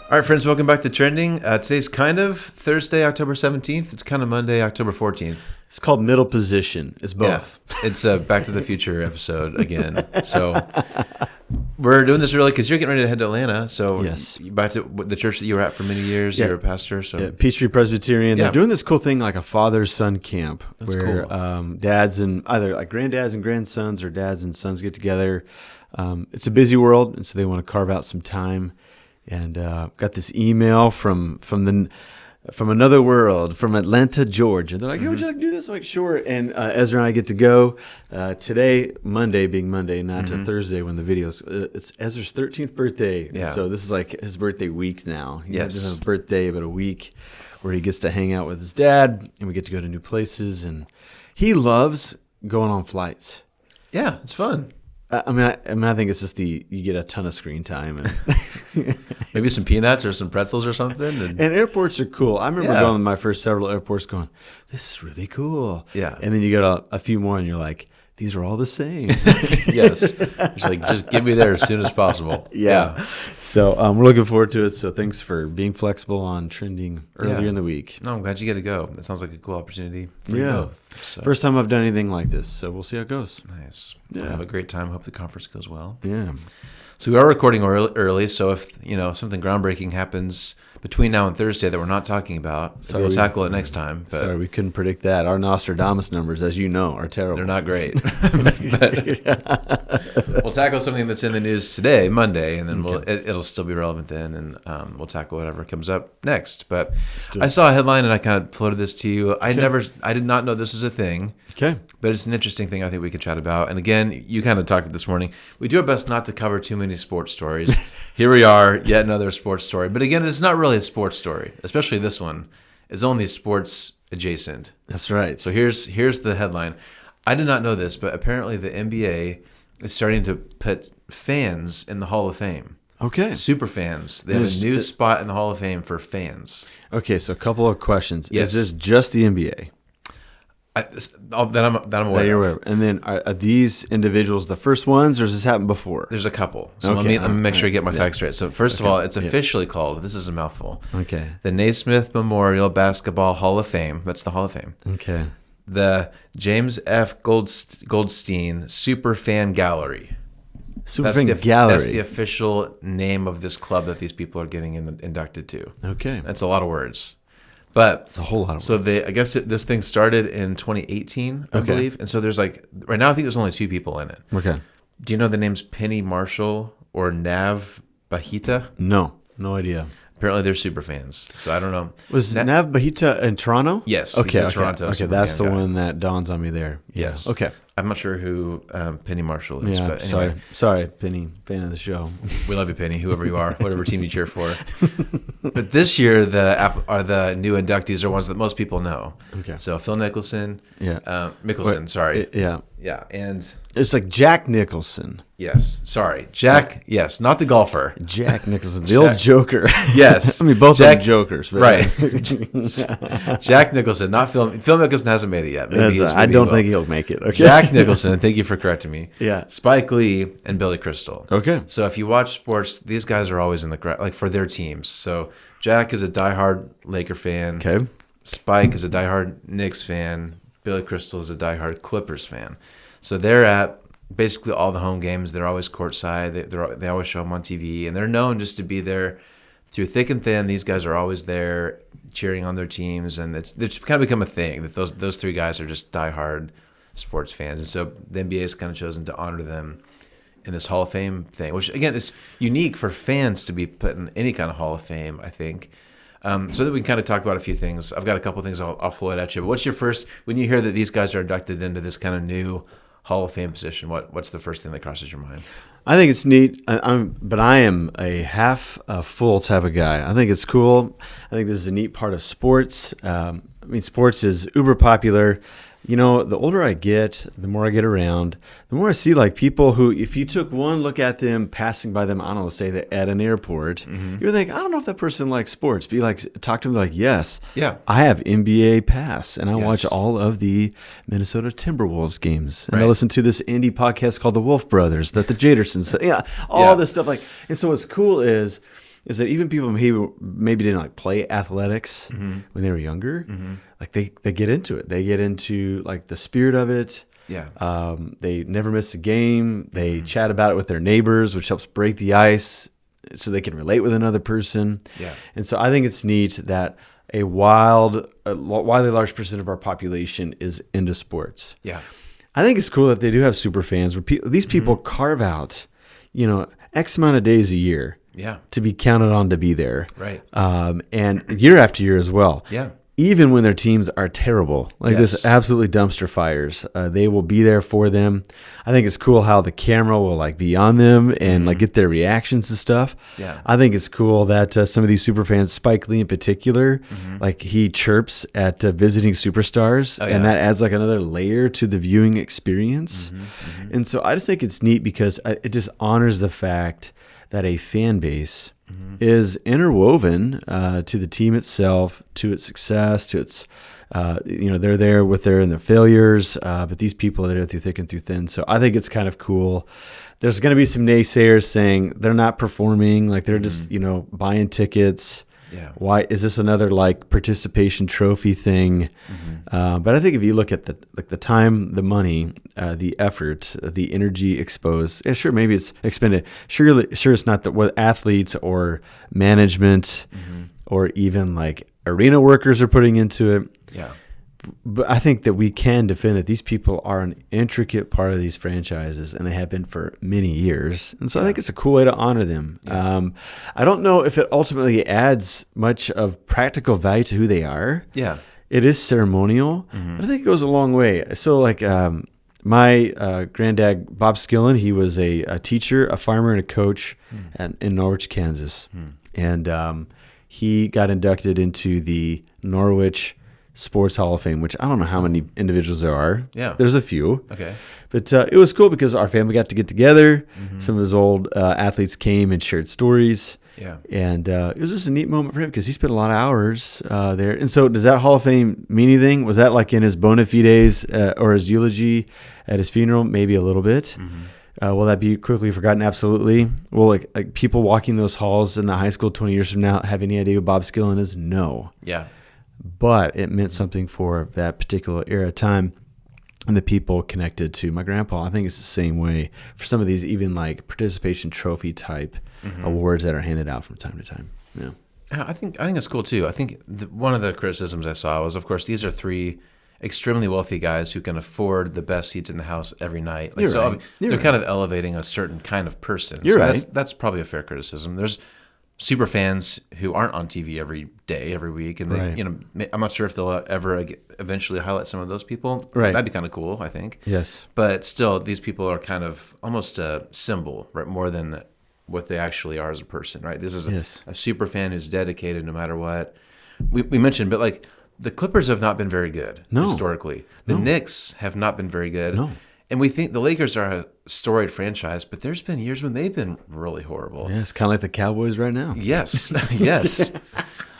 All right, friends, welcome back to Trending. Today's kind of Thursday, October 17th. It's kind of Monday, October 14th. It's called Middle Position. It's both. Yeah, it's a Back to the Future episode again. So we're doing this early because you're getting ready to head to Atlanta. So yes, back to the church that you were at for many years. You're a pastor. So Peachtree Presbyterian. They're doing this cool thing like a father-son camp. That's where cool. Dads and either like granddads and grandsons or dads and sons get together. It's a busy world, and so they want to carve out some time. And got this email from another world, from Atlanta, Georgia. They're like, hey, would you like to do this? I'm like, sure. And Ezra and I get to go today, Monday being Monday, not to Thursday when the videos. It's Ezra's 13th birthday. Yeah. So this is like his birthday week now. He Yes. has a birthday about a week where he gets to hang out with his dad, and we get to go to new places. And he loves going on flights. yeah, it's fun. I think it's just you get a ton of screen time and Maybe some peanuts or some pretzels or something. And airports are cool. I remember going to my first several airports going, this is really cool. Yeah. And then you go to a few more and you're like, these are all the same. Yes. It's like, just get me there as soon as possible. Yeah. So we're looking forward to it. So thanks for being flexible on Trending earlier in the week. No, I'm glad you get to go. That sounds like a cool opportunity for you both. So. First time I've done anything like this. So we'll see how it goes. Nice. Yeah. Well, have a great time. Hope the conference goes well. Yeah. So we are recording early, so if something groundbreaking happens between now and Thursday that we're not talking about, we'll tackle it next time. But sorry, we couldn't predict that. Our Nostradamus numbers, as you know, are terrible. they're not great. But we'll tackle something that's in the news today, Monday, and then it'll still be relevant then, and we'll tackle whatever comes up next. But I saw a headline, and I kind of floated this to you. I did not know this was a thing. Okay. But it's an interesting thing I think we could chat about. And again, you kind of talked this morning. We do our best not to cover too many sports stories. Here we are, yet another sports story. But again, it's not really a sports story, especially this one. It's only sports adjacent. That's right. So here's the headline. I did not know this, but apparently the NBA is starting to put fans in the Hall of Fame. Okay. Super fans. They have a new spot in the Hall of Fame for fans. Okay, so a couple of questions. Yes. Is this just the NBA? That I'm aware of. And then are these individuals the first ones, or has this happened before? There's a couple. So Okay. let me make sure I get my facts straight. So first of all, it's officially called, this is a mouthful, Okay. the Naismith Memorial Basketball Hall of Fame. That's the Hall of Fame. Okay. The James F. Goldstein Superfan Gallery. Superfan Gallery. That's the official name of this club that these people are getting inducted to. Okay. That's a lot of words. But It's a whole lot of so words. I guess this thing started in 2018, I believe. And so there's right now I think there's only 2 people in it. Okay. Do you know the names Penny Marshall or Nav Bahita? No idea. Apparently they're super fans. So I don't know. Was Nav Bahita in Toronto? Yes. He's Okay. the Okay. Toronto Okay. superfan That's the guy. one that dawns on me there. Yeah. Yes. Okay. I'm not sure who Penny Marshall is, Yeah. but anyway, Sorry, Penny, fan of the show. we love you, Penny, whoever you are, whatever team you cheer for. But this year, the new inductees are ones that most people know. Okay. So Phil Nicholson, Yeah. Mickelson, sorry. Yeah. Yeah, and It's like Jack Nicholson. yes, sorry. Jack, yes, not the golfer. Jack Nicholson, the old Joker. Yes. I mean, both Jack, of them jokers. But right. Jack Nicholson, not Phil. Phil Mickelson hasn't made it yet. I don't think he'll make it. Okay. Jack Nicholson, thank you for correcting me. Yeah. Spike Lee and Billy Crystal. Okay. So if you watch sports, these guys are always in the like for their teams. So Jack is a diehard Laker fan. Okay. Spike is a diehard Knicks fan. Billy Crystal is a diehard Clippers fan. So they're at basically all the home games. They're always courtside. They always show them on TV, and they're known just to be there through thick and thin. These guys are always there cheering on their teams, and it's kind of become a thing that those 3 guys are just diehard sports fans. And so the NBA has kind of chosen to honor them in this Hall of Fame thing, which again is unique for fans to be put in any kind of Hall of Fame, I think. So that we can kind of talk about a few things. I've got a couple things I'll float at you. But what's your first, when you hear that these guys are inducted into this kind of new Hall of Fame position, what's the first thing that crosses your mind? I think it's neat, but I am a half full type of guy. I think it's cool. I think this is a neat part of sports. Sports is uber popular. You know, the older I get, the more I get around, the more I see like people who, if you took one look at them passing by them, I don't know, say that at an airport, you would think, I don't know if that person likes sports. Be like, talk to them like, yes, I have NBA pass, and I watch all of the Minnesota Timberwolves games, and I listen to this indie podcast called The Wolf Brothers that the Jadersons, all this stuff. And so what's cool is is that even people who maybe didn't like play athletics when they were younger, like they get into it. They get into like the spirit of it. Yeah. They never miss a game. They chat about it with their neighbors, which helps break the ice so they can relate with another person. Yeah. And so I think it's neat that a wildly large percent of our population is into sports. Yeah. I think it's cool that they do have super fans where these people carve out, X amount of days a year to be counted on to be there. Right. And year after year as well. Yeah. Even when their teams are terrible, like this absolutely dumpster fires, they will be there for them. I think it's cool how the camera will like be on them and like get their reactions and stuff. Yeah. I think it's cool that some of these super fans, Spike Lee in particular, like he chirps at visiting superstars, and that adds like another layer to the viewing experience. And so I just think it's neat because it just honors the fact that a fan base is interwoven to the team itself, to its success, to its, they're there with their failures, but these people are there through thick and through thin. So I think it's kind of cool. There's going to be some naysayers saying they're not performing, like they're just, buying tickets. Yeah. Why is this another like participation trophy thing? But I think if you look at the time, the money, the effort, the energy exposed, sure, maybe it's expended. Sure, it's not what athletes or management or even like arena workers are putting into it. Yeah. But I think that we can defend that these people are an intricate part of these franchises, and they have been for many years. And so I think it's a cool way to honor them. Yeah. I don't know if it ultimately adds much of practical value to who they are. Yeah. It is ceremonial, but I think it goes a long way. So like my granddad, Bob Skillen, he was a teacher, a farmer, and a coach in Norwich, Kansas. And he got inducted into the Norwich Sports Hall of Fame, which I don't know how many individuals there are. Yeah. There's a few. Okay. But it was cool because our family got to get together. Some of his old athletes came and shared stories. Yeah. And it was just a neat moment for him because he spent a lot of hours there. And so does that Hall of Fame mean anything? Was that like in his bona fides or his eulogy at his funeral? Maybe a little bit. Will that be quickly forgotten? Absolutely. Will like people walking those halls in the high school 20 years from now have any idea who Bob Skillen is? No. Yeah. But it meant something for that particular era of time and the people connected to my grandpa. I think it's the same way for some of these even like participation trophy type awards that are handed out from time to time. Yeah. I think it's cool too. I think one of the criticisms I saw was, of course, these are three extremely wealthy guys who can afford the best seats in the house every night. Like, they're kind of elevating a certain kind of person. You're right. That's probably a fair criticism. There's super fans who aren't on TV every day, every week, and they, I'm not sure if they'll ever eventually highlight some of those people. Right. That'd be kind of cool, I think. Yes. But still, these people are kind of almost a symbol, right? More than what they actually are as a person, right? This is a super fan who's dedicated no matter what. We mentioned, but like the Clippers have not been very good historically. The Knicks have not been very good. No. And we think the Lakers are a storied franchise, but there's been years when they've been really horrible. Yeah, it's kind of like the Cowboys right now. Yes, yes.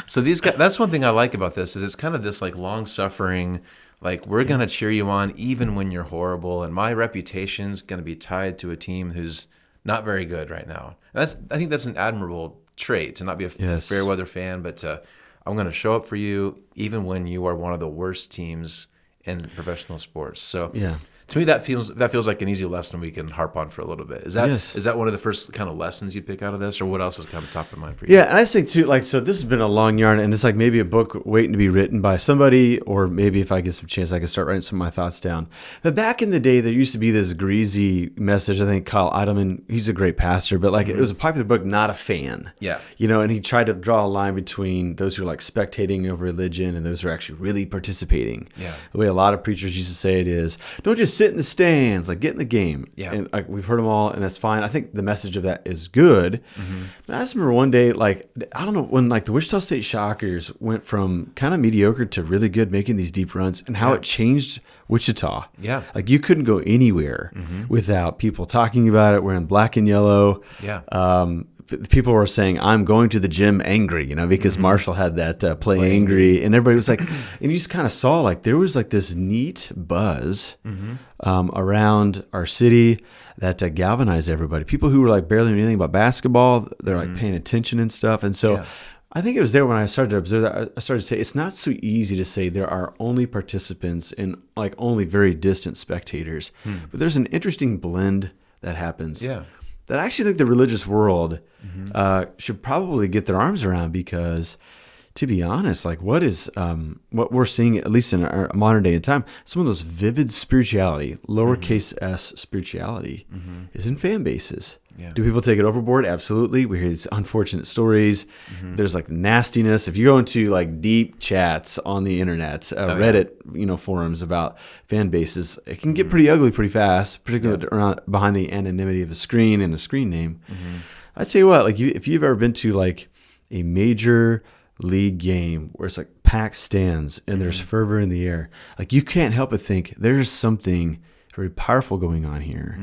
So these guys, that's one thing I like about this is it's kind of this like long-suffering, like we're going to cheer you on even when you're horrible, and my reputation's going to be tied to a team who's not very good right now. And I think that's an admirable trait, to not be a fair weather fan, but I'm going to show up for you even when you are one of the worst teams in professional sports. So yeah. To me, that feels like an easy lesson we can harp on for a little bit. Is that one of the first kind of lessons you pick out of this, or what else is kind of top of mind for you? Yeah, and I think too, like, so this has been a long yarn, and it's like maybe a book waiting to be written by somebody, or maybe if I get some chance, I can start writing some of my thoughts down. But back in the day, there used to be this greasy message. I think Kyle Idleman, he's a great pastor, but like it was a popular book, not a fan. Yeah, and he tried to draw a line between those who are like spectating of religion and those who are actually really participating. Yeah, the way a lot of preachers used to say it is, don't just sit in the stands. Like, get in the game. Yeah. And like we've heard them all, and that's fine. I think the message of that is good. But I just remember one day, like, I don't know, when like the Wichita State Shockers went from kind of mediocre to really good, making these deep runs, and how it changed Wichita. Yeah. Like, you couldn't go anywhere without people talking about it, wearing black and yellow. Yeah. people were saying, I'm going to the gym angry, because Marshall had that play angry, and everybody was like, and you just kind of saw like there was like this neat buzz around our city that galvanized everybody. People who were like barely knew anything about basketball, they're like paying attention and stuff. And so I think it was there when I started to observe that. I started to say it's not so easy to say there are only participants and like only very distant spectators, but there's an interesting blend that happens. Yeah. That I actually think the religious world should probably get their arms around, because, to be honest, like what we're seeing, at least in our modern day and time, some of those vivid spirituality, lowercase s spirituality, is in fan bases. Yeah. Do people take it overboard? Absolutely. We hear these unfortunate stories. There's like nastiness. If you go into like deep chats on the internet, Reddit, forums about fan bases, it can get pretty ugly pretty fast, particularly around behind the anonymity of a screen and a screen name. I'd tell you what, like if you've ever been to like a major league game where it's like packed stands and there's fervor in the air, like you can't help but think there's something very powerful going on here.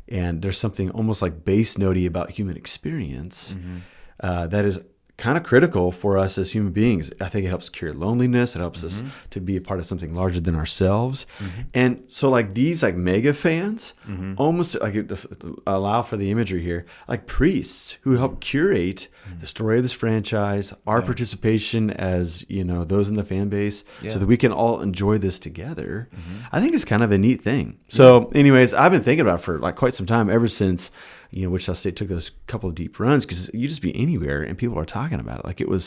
And there's something almost like bass notey about human experience that is kind of critical for us as human beings. I think it helps cure loneliness. It helps us to be a part of something larger than ourselves. And so like these like mega fans almost like allow for the imagery here, like priests who help curate the story of this franchise, our participation as, those in the fan base, so that we can all enjoy this together. I think it's kind of a neat thing. So anyways, I've been thinking about it for like quite some time, ever since Wichita State took those couple of deep runs, because you just be anywhere and people are talking about it. Like I'm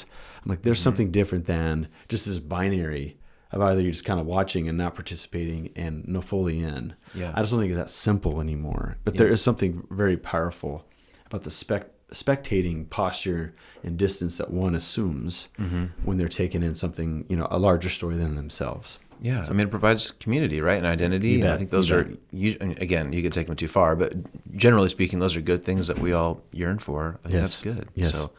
like, there's something different than just this binary of either you're just kind of watching and not participating and no fully in. I just don't think it's that simple anymore. But there is something very powerful about the spectating posture and distance that one assumes when they're taking in something, a larger story than themselves. Yeah, I mean, it provides community, right, and identity. And I think those are, again, you could take them too far, but generally speaking, those are good things that we all yearn for. I think that's good. Yes. So,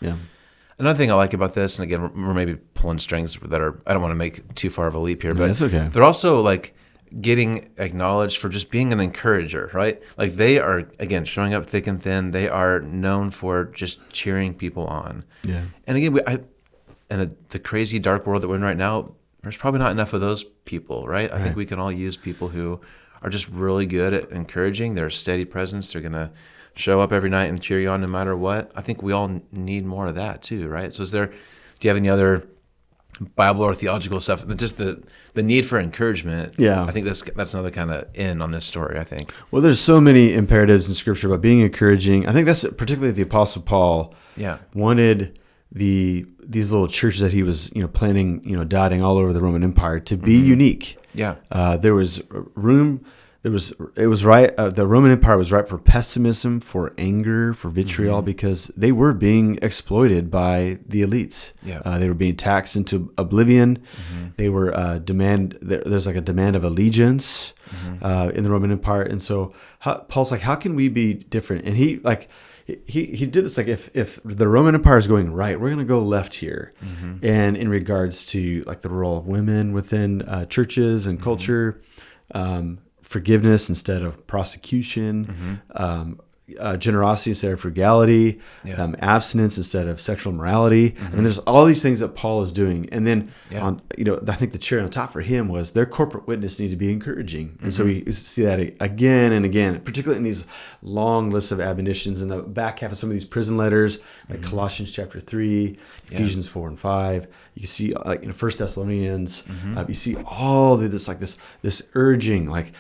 another thing I like about this, and again, we're maybe pulling strings that are, I don't want to make too far of a leap here, but that's okay. They're also like getting acknowledged for just being an encourager, right? Like they are, again, showing up thick and thin. They are known for just cheering people on. Yeah. And again, in the crazy dark world that we're in right now, there's probably not enough of those people, right? I think we can all use people who are just really good at encouraging. They're a steady presence. They're going to show up every night and cheer you on no matter what. I think we all need more of that too, right? So do you have any other Bible or theological stuff? But just the need for encouragement. Yeah. I think that's another kind of in on this story, I think. Well, there's so many imperatives in Scripture about being encouraging. I think that's particularly the Apostle Paul wanted these little churches that he was planning dotting all over the Roman Empire to be unique. Yeah. There was room. It was right. The Roman Empire was ripe for pessimism, for anger, for vitriol, because they were being exploited by the elites. Yeah. They were being taxed into oblivion. They were there's like a demand of allegiance in the Roman Empire, and so Paul's like, how can we be different? And he did this, like, if the Roman Empire is going right, we're going to go left here. And in regards to like the role of women within churches and culture, forgiveness instead of prosecution, generosity instead of frugality, abstinence instead of sexual morality. I mean, there's all these things that Paul is doing. And then, I think the cherry on top for him was their corporate witness needed to be encouraging. And so we see that again and again, particularly in these long lists of admonitions in the back half of some of these prison letters, like Colossians chapter 3, Ephesians 4 and 5. You see, like in 1 Thessalonians, you see all this urging, like,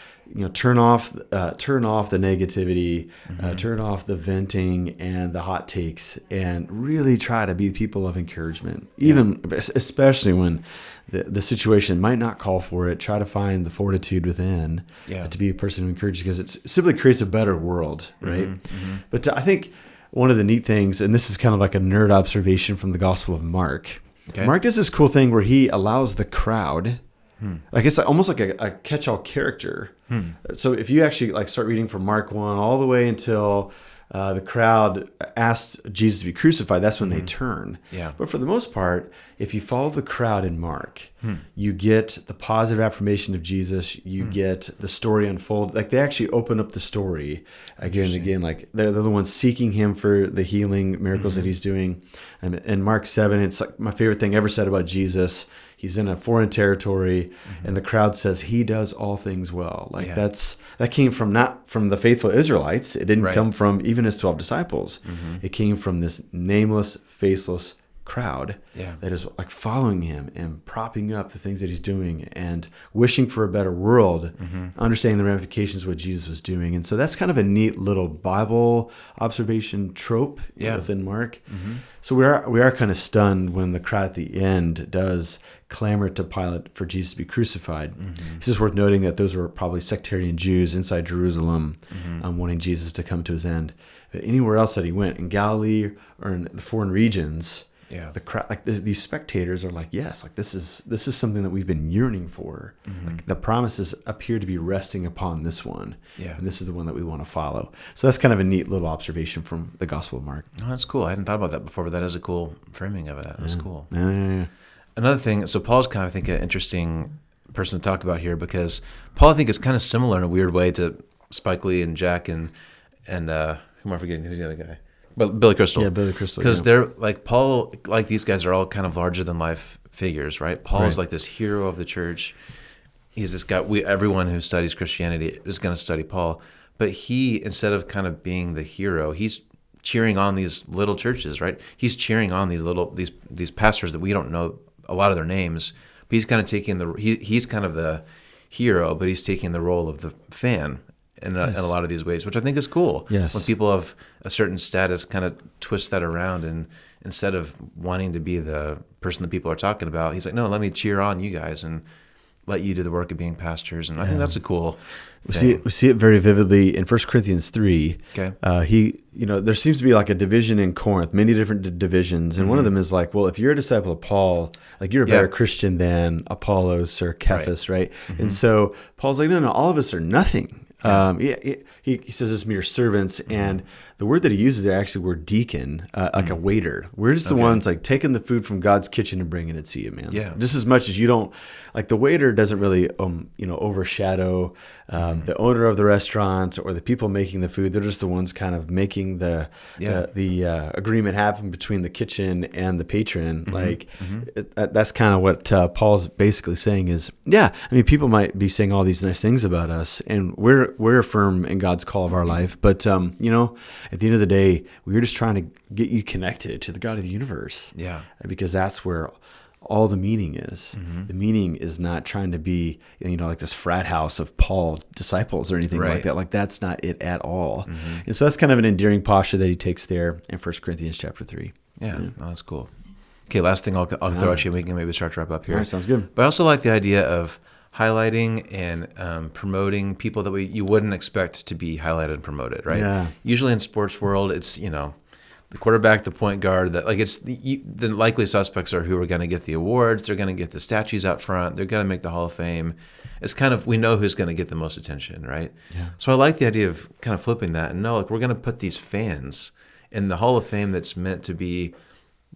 turn off the negativity, turn off the venting and the hot takes, and really try to be people of encouragement. Especially when the situation might not call for it, try to find the fortitude within to be a person who encourages, because it simply creates a better world, right? But I think one of the neat things, and this is kind of like a nerd observation from the Gospel of Mark. Okay. Mark does this cool thing where he allows the crowd, like it's almost like a catch-all character. So if you actually like start reading from Mark 1 all the way until the crowd asked Jesus to be crucified, that's when they turn. Yeah. But for the most part, if you follow the crowd in Mark, you get the positive affirmation of Jesus. You get the story unfold. Like they actually open up the story again and again. Like they're the ones seeking him for the healing miracles that he's doing. And in Mark 7, it's like my favorite thing ever said about Jesus. He's in a foreign territory, and the crowd says he does all things well. Like that came from not from the faithful Israelites. It didn't come from even his 12 disciples. It came from this nameless, faceless crowd that is like following him and propping up the things that he's doing and wishing for a better world, understanding the ramifications of what Jesus was doing. And so that's kind of a neat little Bible observation trope within Mark. So we are kind of stunned when the crowd at the end does clamor to Pilate for Jesus to be crucified. It's just worth noting that those were probably sectarian Jews inside Jerusalem wanting Jesus to come to his end. But anywhere else that he went, in Galilee or in the foreign regions, the crowd, like these spectators are like, yes, like this is something that we've been yearning for. Like the promises appear to be resting upon this one, and this is the one that we want to follow. So that's kind of a neat little observation from the Gospel of Mark. Oh, that's cool. I hadn't thought about that before, but that is a cool framing of it. That's cool. Yeah. Another thing, so Paul's kind of, I think, an interesting person to talk about here because Paul, I think, is kind of similar in a weird way to Spike Lee and Jack and who am I forgetting? Who's the other guy? But Billy Crystal. Yeah, Billy Crystal. Because they're like Paul, like these guys are all kind of larger than life figures, right? Paul's like this hero of the church. He's this guy. Everyone who studies Christianity is going to study Paul, but he, instead of kind of being the hero, he's cheering on these little churches, right? He's cheering on these pastors that we don't know a lot of their names, but he's kind of taking he's kind of the hero, but he's taking the role of the fan. In a lot of these ways, which I think is cool. Yes. When people of a certain status kind of twist that around, and instead of wanting to be the person that people are talking about, he's like, no, let me cheer on you guys and let you do the work of being pastors. And I think that's a cool thing. We see it very vividly in 1 Corinthians 3. Okay. There seems to be like a division in Corinth, many different divisions. And one of them is like, well, if you're a disciple of Paul, like you're a better Christian than Apollos or Cephas, right? And so Paul's like, no, all of us are nothing. He says it's mere servants, and the word that he uses there actually word deacon, like a waiter. We're just the ones like taking the food from God's kitchen and bringing it to you, man. Yeah. Just as much as you don't, like the waiter doesn't really, overshadow the owner of the restaurant or the people making the food. They're just the ones kind of making the agreement happen between the kitchen and the patron. That's kind of what Paul's basically saying is, people might be saying all these nice things about us, and we're firm in God's call of our life. But, at the end of the day, we're just trying to get you connected to the God of the universe. Yeah. Because that's where all the meaning is. The meaning is not trying to be, like this frat house of Paul disciples or anything like that. Like that's not it at all. And so that's kind of an endearing posture that he takes there in 1 Corinthians chapter 3. Yeah. Oh, that's cool. Okay, last thing I'll throw at you. We can maybe start to wrap up here. All right, sounds good. But I also like the idea of highlighting and promoting people that you wouldn't expect to be highlighted and promoted, right? Yeah. Usually in sports world, it's the quarterback, the point guard. That it's the likely suspects are who are going to get the awards. They're going to get the statues out front. They're going to make the Hall of Fame. It's kind of we know who's going to get the most attention, right? Yeah. So I like the idea of kind of flipping that and no, we're going to put these fans in the Hall of Fame that's meant to be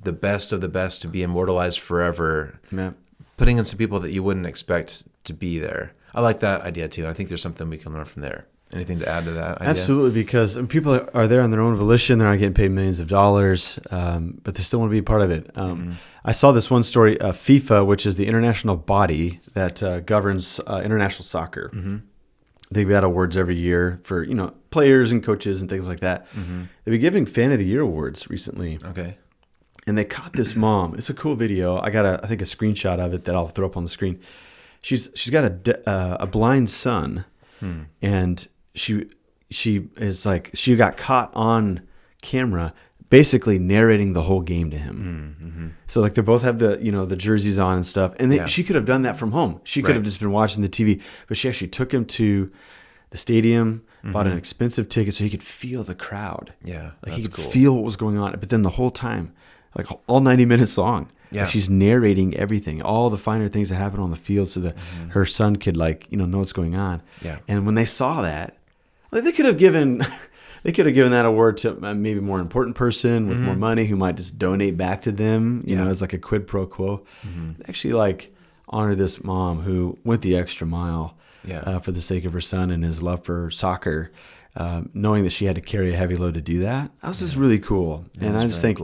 the best of the best to be immortalized forever. Yeah. Putting in some people that you wouldn't expect to be there. I like that idea too. I think there's something we can learn from there. Anything to add to that idea? Absolutely, because people are there on their own volition. They're not getting paid millions of dollars, but they still want to be a part of it. I saw this one story, FIFA, which is the international body that governs international soccer. They've got awards every year for players and coaches and things like that. They've been giving Fan of the Year awards recently. Okay. And they caught this mom. It's a cool video. I got I think a screenshot of it that I'll throw up on the screen. She's got a blind son, and she is like she got caught on camera basically narrating the whole game to him. So like they both have the jerseys on and stuff, and she could have done that from home. She could have just been watching the TV, but she actually took him to the stadium, bought an expensive ticket so he could feel the crowd. Yeah, like he could feel what was going on. But then the whole time, like all 90 minutes long, like she's narrating everything, all the finer things that happen on the field, so that her son could know what's going on. Yeah. And when they saw that, like they could have given they could have given that award to maybe a more important person with more money who might just donate back to them, you know, as like a quid pro quo. Actually, like, honor this mom who went the extra mile for the sake of her son and his love for soccer, knowing that she had to carry a heavy load to do that. That was just really cool. And I just think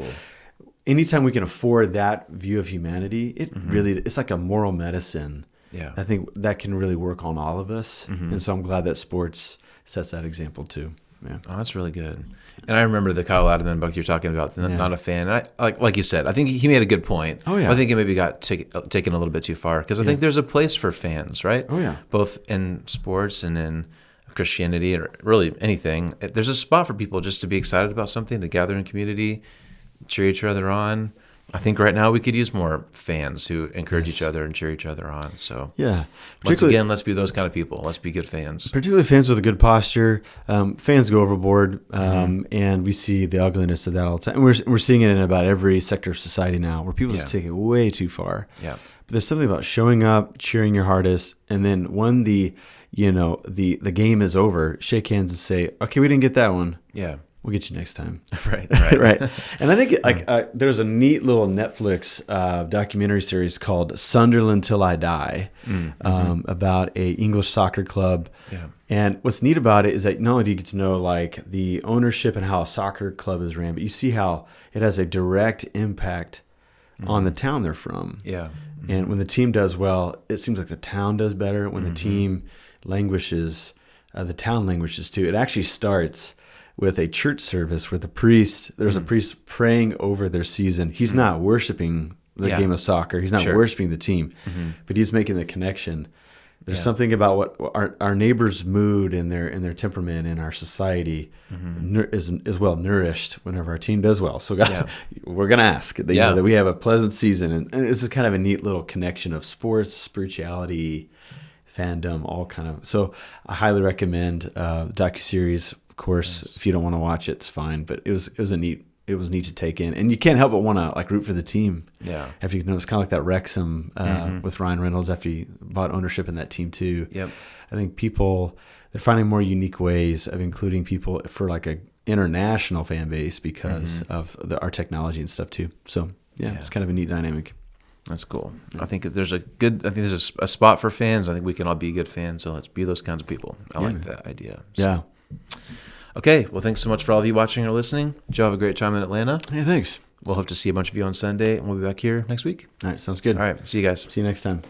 anytime we can afford that view of humanity, it's like a moral medicine. Yeah, I think that can really work on all of us. And so I'm glad that sports sets that example too. Yeah. Oh, that's really good. And I remember the Kyle Lademan book you're talking about, not a fan. And like you said, I think he made a good point. Oh, yeah. I think it maybe got taken a little bit too far because I think there's a place for fans, right? Oh, yeah. Both in sports and in Christianity or really anything. There's a spot for people just to be excited about something, to gather in community, cheer each other on. I think right now we could use more fans who encourage each other and cheer each other on. So once again, let's be those kind of people. Let's be good fans. Particularly fans with a good posture. Fans go overboard, and we see the ugliness of that all the time. And we're seeing it in about every sector of society now, where people just take it way too far. Yeah. But there's something about showing up, cheering your hardest, and then when the game is over, shake hands and say, "Okay, we didn't get that one. Yeah. We'll get you next time." Right. Right. And I think there's a neat little Netflix documentary series called Sunderland Till I Die about a English soccer club. Yeah. And what's neat about it is that not only do you get to know like the ownership and how a soccer club is ran, but you see how it has a direct impact on the town they're from. Yeah. And when the team does well, it seems like the town does better. When the team languishes, the town languishes too. It actually starts with a church service where there's a priest praying over their season. He's not worshiping the game of soccer. He's not worshiping the team, but he's making the connection. There's something about what our neighbor's mood and their temperament in our society is well nourished whenever our team does well. So we're going to ask that, that we have a pleasant season. And this is kind of a neat little connection of sports, spirituality, fandom, all kind of. So I highly recommend the docuseries. Of course, if you don't want to watch it, it's fine. But it was neat to take in, and you can't help but want to like root for the team. Yeah. After you know, it's kind of like that Wrexham with Ryan Reynolds after he bought ownership in that team too. Yep. I think they're finding more unique ways of including people for like a international fan base because of our technology and stuff too. So it's kind of a neat dynamic. That's cool. I think there's a spot for fans. I think we can all be good fans. So let's be those kinds of people. I like that idea. So. Yeah. Okay, well, thanks so much for all of you watching or listening. Joe, have a great time in Atlanta. Hey, thanks. We'll hope to see a bunch of you on Sunday, and we'll be back here next week. All right, sounds good. All right, see you guys. See you next time.